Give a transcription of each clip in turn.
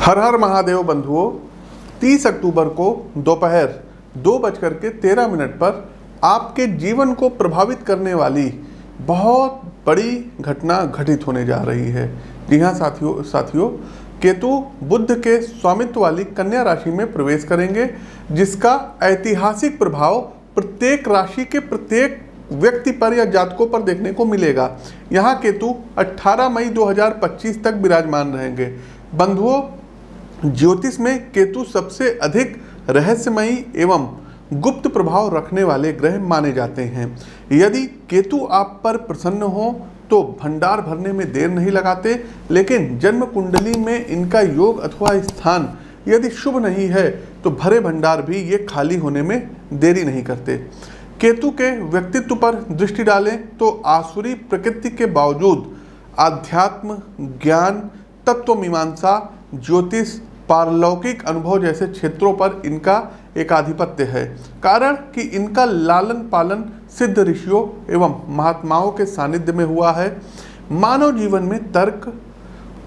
हर हर महादेव बंधुओं, 30 अक्टूबर को दोपहर 2:13 पर आपके जीवन को प्रभावित करने वाली बहुत बड़ी घटना घटित होने जा रही है। जी हाँ साथियों, केतु बुध के स्वामित्व वाली कन्या राशि में प्रवेश करेंगे, जिसका ऐतिहासिक प्रभाव प्रत्येक राशि के प्रत्येक व्यक्ति पर या जातकों पर देखने को मिलेगा। यहाँ केतु 18 मई 2025 तक विराजमान रहेंगे। बंधुओं, ज्योतिष में केतु सबसे अधिक रहस्यमयी एवं गुप्त प्रभाव रखने वाले ग्रह माने जाते हैं। यदि केतु आप पर प्रसन्न हो तो भंडार भरने में देर नहीं लगाते, लेकिन जन्म कुंडली में इनका योग अथवा स्थान यदि शुभ नहीं है तो भरे भंडार भी ये खाली होने में देरी नहीं करते। केतु के व्यक्तित्व पर दृष्टि डालें तो आसुरी प्रकृति के बावजूद आध्यात्म, ज्ञान, तत्व मीमांसा, ज्योतिष, पारलौकिक अनुभव जैसे क्षेत्रों पर इनका एक आधिपत्य है। कारण कि इनका लालन पालन सिद्ध ऋषियों एवं महात्माओं के सानिध्य में हुआ है। मानव जीवन में तर्क,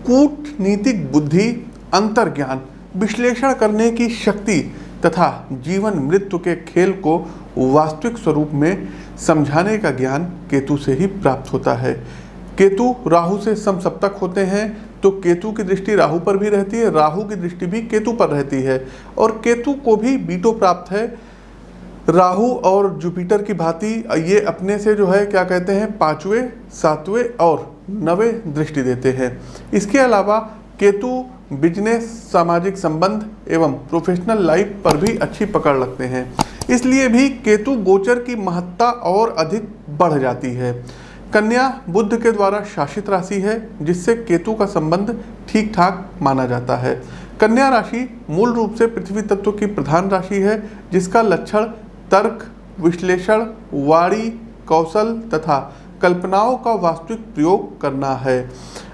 कूटनीतिक बुद्धि, अंतर्ज्ञान, विश्लेषण करने की शक्ति तथा जीवन मृत्यु के खेल को वास्तविक स्वरूप में समझाने का ज्ञान केतु से ही प्राप्त होता है। केतु राहु से समसप्तक होते हैं, तो केतु की दृष्टि राहु पर भी रहती है, राहु की दृष्टि भी केतु पर रहती है और केतु को भी बीटो प्राप्त है। राहु और जुपिटर की भांति ये अपने से जो है क्या कहते हैं 5वें, 7वें और 9वें दृष्टि देते हैं। इसके अलावा केतु बिजनेस, सामाजिक संबंध एवं प्रोफेशनल लाइफ पर भी अच्छी पकड़ रखते हैं। इसलिए भी केतु गोचर की महत्ता और अधिक बढ़ जाती है। कन्या बुध के द्वारा शासित राशि है, जिससे केतु का संबंध ठीक ठाक माना जाता है। कन्या राशि मूल रूप से पृथ्वी तत्व की प्रधान राशि है, जिसका लक्षण तर्क, विश्लेषण, वाणी, कौशल तथा कल्पनाओं का वास्तविक प्रयोग करना है।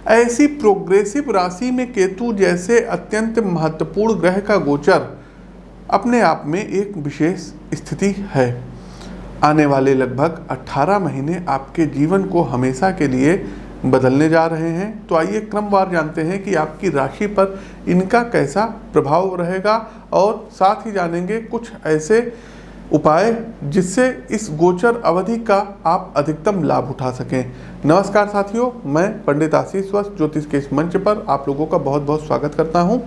ऐसी प्रोग्रेसिव राशि में केतु जैसे अत्यंत महत्वपूर्ण ग्रह का गोचर अपने आप में एक विशेष स्थिति है। आने वाले लगभग 18 महीने आपके जीवन को हमेशा के लिए बदलने जा रहे हैं। तो आइए क्रमवार जानते हैं कि आपकी राशि पर इनका कैसा प्रभाव रहेगा और साथ ही जानेंगे कुछ ऐसे उपाय जिससे इस गोचर अवधि का आप अधिकतम लाभ उठा सकें। नमस्कार साथियों, मैं पंडित आशीष वस्त ज्योतिष के इस मंच पर आप लोगों का बहुत बहुत स्वागत करता हूं।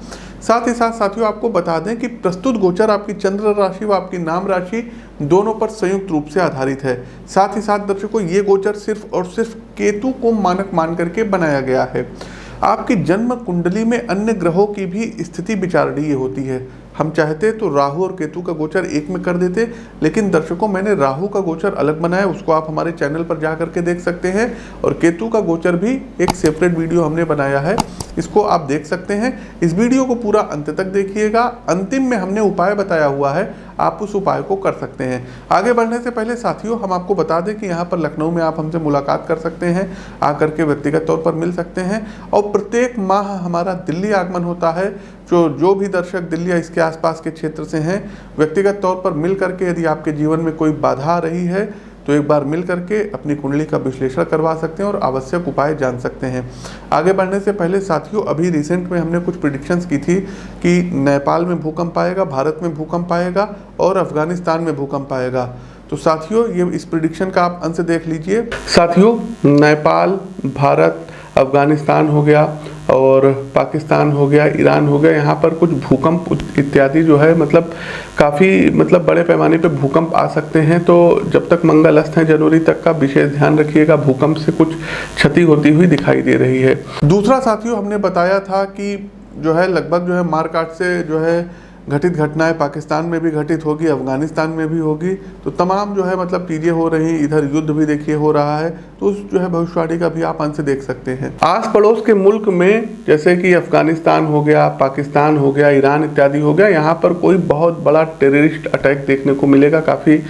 साथ ही साथ साथियों आपको बता दें कि प्रस्तुत गोचर आपकी चंद्र राशि व आपकी नाम राशि दोनों पर संयुक्त रूप से आधारित है। साथ ही साथ दर्शकों, ये गोचर सिर्फ और सिर्फ केतु को मानक मान करके बनाया गया है। आपकी जन्म कुंडली में अन्य ग्रहों की भी स्थिति विचारणीय होती है। हम चाहते तो राहु और केतु का गोचर एक में कर देते, लेकिन दर्शकों मैंने राहु का गोचर अलग बनाया, उसको आप हमारे चैनल पर जा करके देख सकते हैं। और केतु का गोचर भी एक सेपरेट वीडियो हमने बनाया है, इसको आप देख सकते हैं। इस वीडियो को पूरा अंत तक देखिएगा। अंतिम में हमने उपाय बताया हुआ है, आप उस उपाय को कर सकते हैं। आगे बढ़ने से पहले साथियों हम आपको बता दें कि यहाँ पर लखनऊ में आप हमसे मुलाकात कर सकते हैं, आकर के व्यक्तिगत तौर पर मिल सकते हैं। और प्रत्येक माह हमारा दिल्ली आगमन होता है। जो भी दर्शक दिल्ली या इसके आसपास के क्षेत्र से हैं, व्यक्तिगत तौर पर मिल करके यदि आपके जीवन में कोई बाधा आ रही है तो एक बार मिल करके अपनी कुंडली का विश्लेषण करवा सकते हैं और आवश्यक उपाय जान सकते हैं। आगे बढ़ने से पहले साथियों, अभी रिसेंट में हमने कुछ प्रेडिक्शंस की थी कि नेपाल में भूकंप आएगा, भारत में भूकंप आएगा और अफगानिस्तान में भूकंप आएगा। तो साथियों ये इस प्रेडिक्शन का आप अंश देख लीजिए। साथियों, नेपाल, भारत, अफगानिस्तान हो गया और पाकिस्तान हो गया, ईरान हो गया, यहाँ पर कुछ भूकंप इत्यादि जो है काफ़ी बड़े पैमाने पे भूकंप आ सकते हैं। तो जब तक मंगल अस्त है जनवरी तक का विशेष ध्यान रखिएगा, भूकंप से कुछ क्षति होती हुई दिखाई दे रही है। दूसरा साथियों, हमने बताया था कि जो है लगभग जो है मारकाट से जो है घटित घटनाएं पाकिस्तान में भी घटित होगी, अफगानिस्तान में भी होगी। तो तमाम जो है चीज़ें हो रही, इधर युद्ध भी देखिए हो रहा है, तो उस जो है भविष्यवाणी का भी आप अंश देख सकते हैं। आस पड़ोस के मुल्क में जैसे कि अफगानिस्तान हो गया, पाकिस्तान हो गया, ईरान इत्यादि हो गया, यहाँ पर कोई बहुत बड़ा टेररिस्ट अटैक देखने को मिलेगा। काफ़ी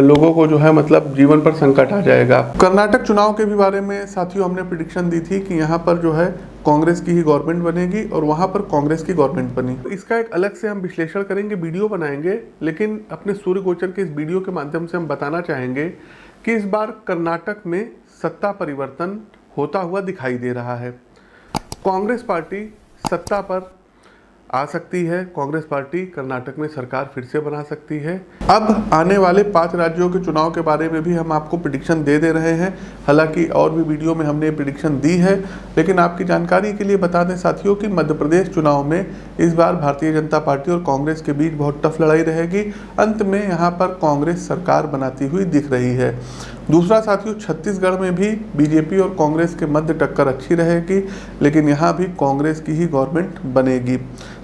लोगों को जो है जीवन पर संकट आ जाएगा। कर्नाटक चुनाव के भी बारे में साथियों हमने प्रेडिक्शन दी थी कि यहाँ पर जो है कांग्रेस की ही गवर्नमेंट बनेगी और वहाँ पर कांग्रेस की गवर्नमेंट बनी। तो इसका एक अलग से हम विश्लेषण करेंगे, वीडियो बनाएंगे, लेकिन अपने सूर्य गोचर के इस वीडियो के माध्यम से हम बताना चाहेंगे कि इस बार कर्नाटक में सत्ता परिवर्तन होता हुआ दिखाई दे रहा है। कांग्रेस पार्टी सत्ता पर आ सकती है। कांग्रेस पार्टी कर्नाटक में सरकार फिर से बना सकती है। अब आने वाले 5 राज्यों के चुनाव के बारे में भी हम आपको प्रेडिक्शन दे रहे हैं। हालांकि और भी वीडियो में हमने प्रेडिक्शन दी है, लेकिन आपकी जानकारी के लिए बता दें साथियों कि मध्य प्रदेश चुनाव में इस बार भारतीय जनता पार्टी और कांग्रेस के बीच बहुत टफ लड़ाई रहेगी। अंत में यहाँ पर कांग्रेस सरकार बनाती हुई दिख रही है। दूसरा साथियों, छत्तीसगढ़ में भी बीजेपी और कांग्रेस के मध्य टक्कर अच्छी रहेगी, लेकिन यहाँ भी कांग्रेस की ही गवर्नमेंट बनेगी।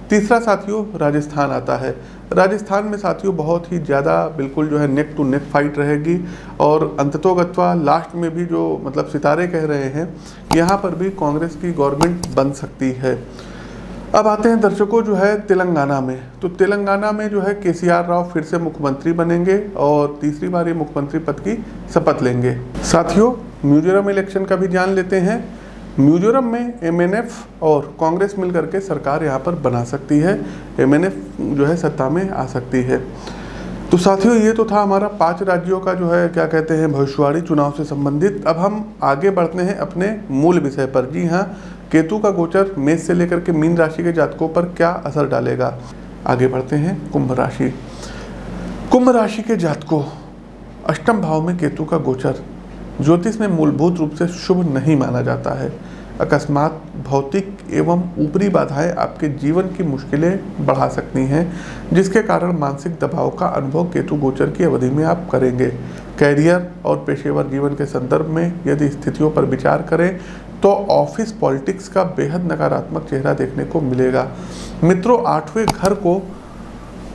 तीसरा साथियों, राजस्थान आता है। राजस्थान में साथियों बहुत ही ज़्यादा बिल्कुल जो है नेक टू नेक फाइट रहेगी, और अंततोगत्वा लास्ट में भी जो मतलब सितारे कह रहे हैं, यहाँ पर भी कांग्रेस की गवर्नमेंट बन सकती है। अब आते हैं दर्शकों जो है तेलंगाना में। तो तेलंगाना में जो है केसीआर राव फिर से मुख्यमंत्री बनेंगे और तीसरी बार ये मुख्यमंत्री पद की शपथ लेंगे। साथियों, मिजोरम इलेक्शन का भी जान लेते हैं। मिजोरम में एमएनएफ और कांग्रेस मिलकर के सरकार यहाँ पर बना सकती है। एमएनएफ जो है सत्ता में आ सकती है। तो साथियों, ये तो था हमारा 5 राज्यों का जो है क्या कहते हैं भविष्यवाणी चुनाव से संबंधित। अब हम आगे बढ़ते हैं अपने मूल विषय पर। जी हाँ, केतु का गोचर मेष से लेकर के मीन राशि के जातकों पर क्या असर डालेगा। आगे बढ़ते हैं कुंभ राशि। कुंभ राशि के जातकों, अष्टम भाव में केतु का गोचर ज्योतिष में मूलभूत रूप से शुभ नहीं माना जाता है। अकस्मात भौतिक एवं ऊपरी बाधाएं आपके जीवन की मुश्किलें बढ़ा सकती हैं, जिसके कारण मानसिक दबाव का अनुभव केतु गोचर की अवधि में आप करेंगे। कैरियर और पेशेवर जीवन के संदर्भ में यदि स्थितियों पर विचार करें तो ऑफिस पॉलिटिक्स का बेहद नकारात्मक चेहरा देखने को मिलेगा। मित्रों, 8वें घर को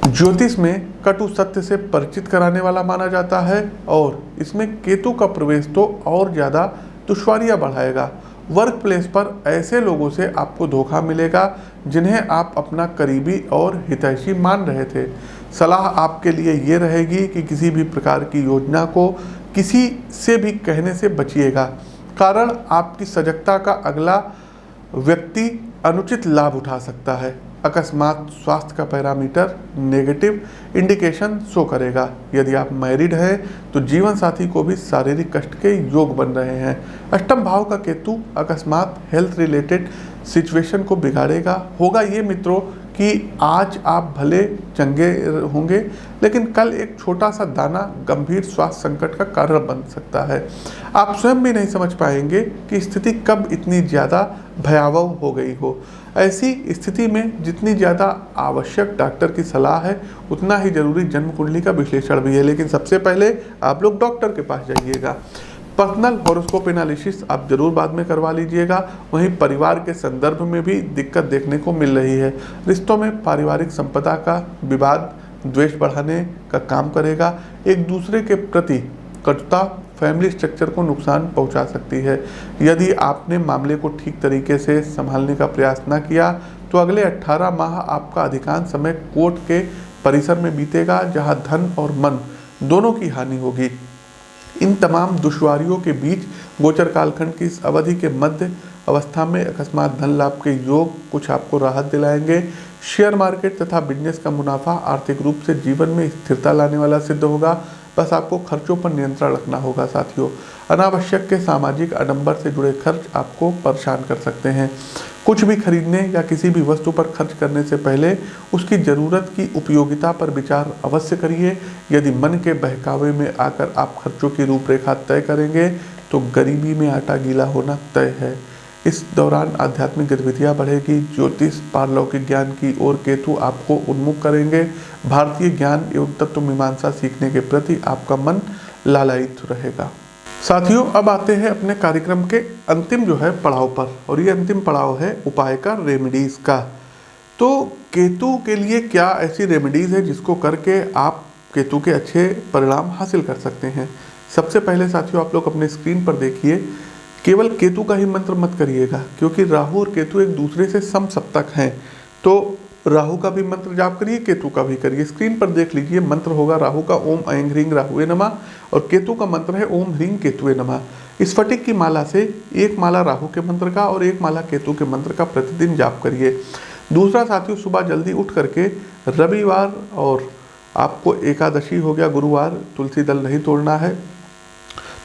ज्योतिष में कटु सत्य से परिचित कराने वाला माना जाता है, और इसमें केतु का प्रवेश तो और ज़्यादा दुश्वारियां बढ़ाएगा। वर्क प्लेस पर ऐसे लोगों से आपको धोखा मिलेगा जिन्हें आप अपना करीबी और हितैषी मान रहे थे। सलाह आपके लिए ये रहेगी कि किसी भी प्रकार की योजना को किसी से भी कहने से बचिएगा, कारण आपकी सजगता का अगला व्यक्ति अनुचित लाभ उठा सकता है। अकस्मात स्वास्थ्य का पैरामीटर नेगेटिव इंडिकेशन शो करेगा। यदि आप मैरिड हैं तो जीवन साथी को भी शारीरिक कष्ट के योग बन रहे हैं। अष्टम भाव का केतु अकस्मात हेल्थ रिलेटेड सिचुएशन को बिगाड़ेगा। होगा ये मित्रों कि आज आप भले चंगे होंगे, लेकिन कल एक छोटा सा दाना गंभीर स्वास्थ्य संकट का कारण बन सकता है। आप स्वयं भी नहीं समझ पाएंगे कि स्थिति कब इतनी ज़्यादा भयावह हो गई हो। ऐसी स्थिति में जितनी ज़्यादा आवश्यक डॉक्टर की सलाह है, उतना ही जरूरी जन्म कुंडली का विश्लेषण भी है। लेकिन सबसे पहले आप लोग डॉक्टर के पास जाइएगा। पर्सनल हॉरोस्कोप एनालिसिस आप जरूर बाद में करवा लीजिएगा। वहीं परिवार के संदर्भ में भी दिक्कत देखने को मिल रही है। रिश्तों में पारिवारिक संपदा का विवाद द्वेष बढ़ाने का काम करेगा। एक दूसरे के प्रति कटुता फैमिली स्ट्रक्चर को नुकसान पहुंचा सकती है। यदि आपने मामले को ठीक तरीके से संभालने का प्रयास न किया तो अगले 18 माह आपका अधिकांश समय कोर्ट के परिसर में बीतेगा, जहां धन और मन दोनों की हानि होगी। इन तमाम दुश्वारियों के बीच गोचर कालखंड की इस अवधि के मध्य अवस्था में अकस्मात धन लाभ के योग कुछ आपको राहत दिलाएंगे। शेयर मार्केट तथा बिजनेस का मुनाफा आर्थिक रूप से जीवन में स्थिरता लाने वाला सिद्ध होगा। बस आपको खर्चों पर नियंत्रण रखना होगा। साथियों, अनावश्यक के सामाजिक आडंबर से जुड़े खर्च आपको परेशान कर सकते हैं। कुछ भी खरीदने या किसी भी वस्तु पर खर्च करने से पहले उसकी ज़रूरत की उपयोगिता पर विचार अवश्य करिए। यदि मन के बहकावे में आकर आप खर्चों की रूपरेखा तय करेंगे तो गरीबी में आटा गीला होना तय है। इस दौरान आध्यात्मिक गतिविधियाँ बढ़ेगी। ज्योतिष पारलौकिक ज्ञान की ओर केतु आपको उन्मुख करेंगे। भारतीय ज्ञान एवं तत्व मीमांसा सीखने के प्रति आपका मन लालायित रहेगा। साथियों, अब आते हैं अपने कार्यक्रम के अंतिम जो है पड़ाव पर, और ये अंतिम पड़ाव है उपाय का, रेमेडीज़ का। तो केतु के लिए क्या ऐसी रेमेडीज़ है जिसको करके आप केतु के अच्छे परिणाम हासिल कर सकते हैं। सबसे पहले साथियों, आप लोग अपने स्क्रीन पर देखिए, केवल केतु का ही मंत्र मत करिएगा, क्योंकि राहु और केतु एक दूसरे से समसप्तक हैं। तो राहु का भी मंत्र जाप करिए, केतु का भी करिए। स्क्रीन पर देख लीजिए, मंत्र होगा राहु का ओम ऐं ह्रीं राहुवे नमः, और केतु का मंत्र है ओम ह्रीं केतुवे नमः। इस फटिक की माला से एक माला राहु के मंत्र का और एक माला केतु के मंत्र का प्रतिदिन जाप करिए। दूसरा साथियों, सुबह जल्दी उठ करके रविवार और आपको एकादशी हो गया गुरुवार, तुलसी दल नहीं तोड़ना है,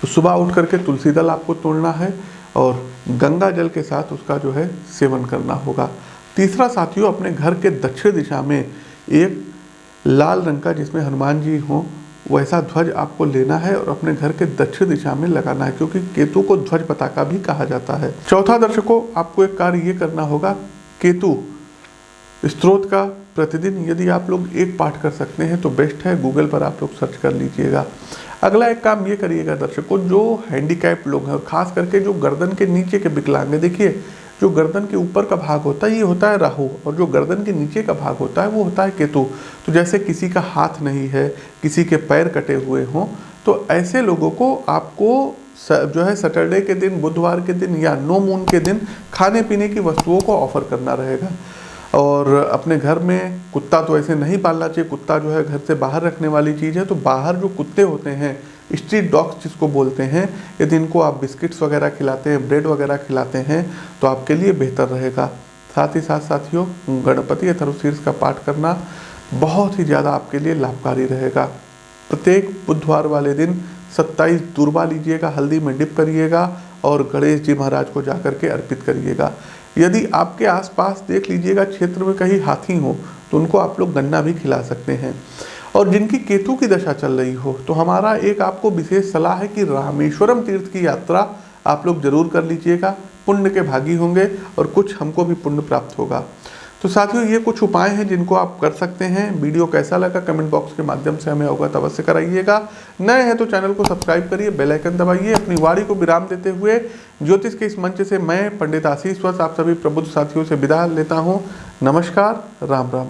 तो सुबह उठ करके तुलसी दल आपको तोड़ना है और गंगा जल के साथ उसका जो है सेवन करना होगा। तीसरा साथियों, अपने घर के दक्षिण दिशा में एक लाल रंग का, जिसमें हनुमान जी हो, वैसा ध्वज आपको लेना है और अपने घर के दक्षिण दिशा में लगाना है, क्योंकि केतु को ध्वज पताका भी कहा जाता है। चौथा दर्शकों, आपको एक कार्य ये करना होगा, केतु स्तोत्र का प्रतिदिन यदि आप लोग एक पाठ कर सकते हैं तो बेस्ट है, गूगल पर आप लोग सर्च कर लीजिएगा। अगला एक काम ये करिएगा दर्शकों, जो हैंडीकैप लोग हैं और खास करके जो गर्दन के नीचे के विकलांग हैं, देखिए जो गर्दन के ऊपर का भाग होता है ये होता है राहु, और जो गर्दन के नीचे का भाग होता है वो होता है केतु। तो जैसे किसी का हाथ नहीं है, किसी के पैर कटे हुए हों, तो ऐसे लोगों को आपको जो है सैटरडे के दिन, बुधवार के दिन या नो मून के दिन खाने पीने की वस्तुओं को ऑफर करना रहेगा। और अपने घर में कुत्ता तो ऐसे नहीं पालना चाहिए, कुत्ता जो है घर से बाहर रखने वाली चीज़ है। तो बाहर जो कुत्ते होते हैं, स्ट्रीट डॉग्स जिसको बोलते हैं, यदि इनको आप बिस्किट्स वगैरह खिलाते हैं, ब्रेड वगैरह खिलाते हैं तो आपके लिए बेहतर रहेगा। साथ ही साथ साथियों, गणपति अथर्वशीर्ष का पाठ करना बहुत ही ज़्यादा आपके लिए लाभकारी रहेगा। प्रत्येक बुधवार वाले दिन 27 दूर्वा लीजिएगा, हल्दी में डिप करिएगा और गणेश जी महाराज को जाकर के अर्पित करिएगा। यदि आपके आसपास देख लीजिएगा क्षेत्र में कहीं हाथी हो तो उनको आप लोग गन्ना भी खिला सकते हैं। और जिनकी केतु की दशा चल रही हो तो हमारा एक आपको विशेष सलाह है कि रामेश्वरम तीर्थ की यात्रा आप लोग जरूर कर लीजिएगा, पुण्य के भागी होंगे और कुछ हमको भी पुण्य प्राप्त होगा। तो साथियों, ये कुछ उपाय हैं जिनको आप कर सकते हैं। वीडियो कैसा लगा कमेंट बॉक्स के माध्यम से हमें अवगत अवश्य कराइएगा। नए हैं तो चैनल को सब्सक्राइब करिए, बेल आइकन दबाइए। अपनी वाणी को विराम देते हुए ज्योतिष के इस मंच से मैं पंडित आशीष वत्स आप सभी प्रबुद्ध साथियों से विदा लेता हूँ। नमस्कार, राम राम।